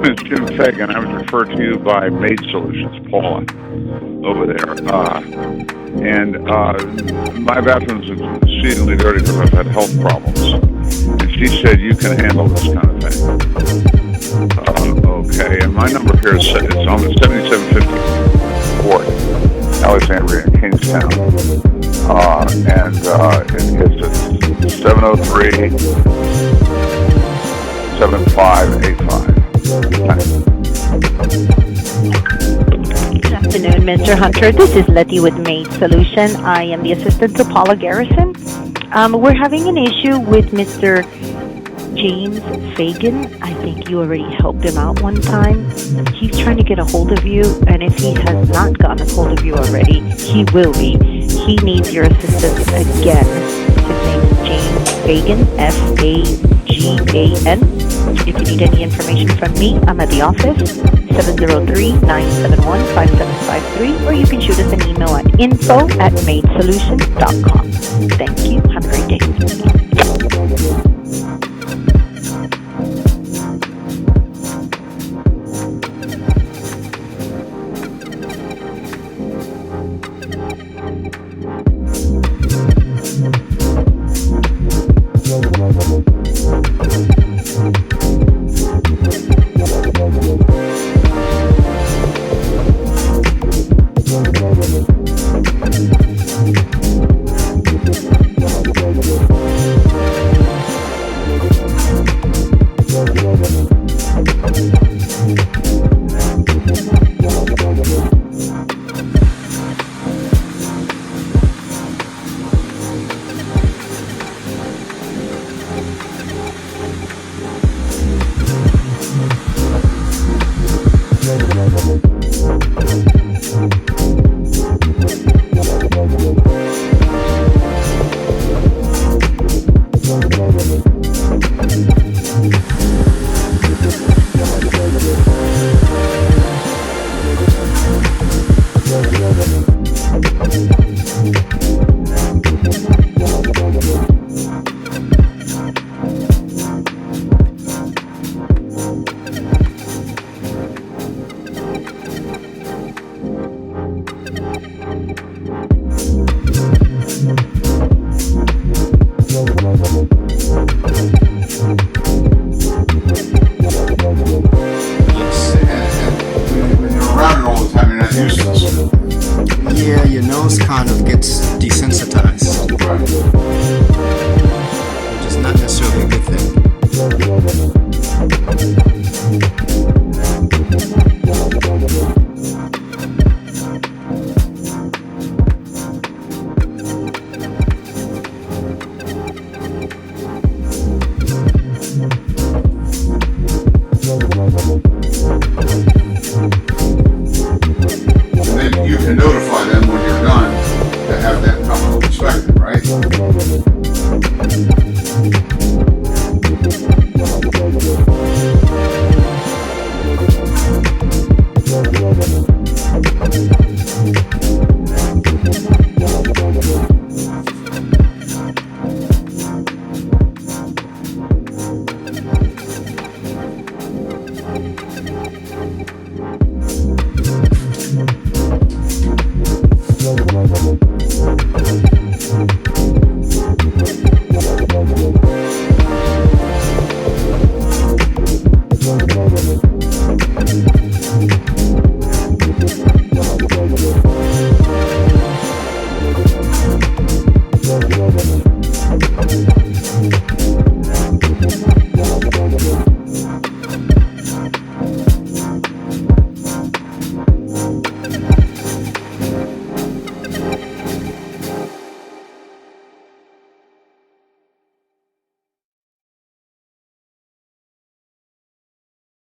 name is Jim Fagan. I was referred to you by Maid Solutions, Paula, over there. My bathroom's exceedingly dirty because I've had health problems. And she said you can handle this kind of thing. Okay, and my number here is it's on the 7750 Court, Alexandria, in Kingstown. It's 703-7585. Good afternoon, Mr. Hunter. This is Letty with Maid Solution. I am the assistant to Paula Garrison. We're having an issue with Mr. James Fagan. I think you already helped him out one time. He's trying to get a hold of you, and if he has not gotten a hold of you already, he will be. He needs your assistance again. His name is James Fagan, Fagan. If you need any information from me, I'm at the office, 703-971-5753, or you can shoot us an email at info@maidsolutions.com. Thank you. Have a great day. Yeah, your nose kind of gets desensitized. Right. Which is not necessarily a good thing. You can notify them when you're done to have that come and inspect it, right? Thank you.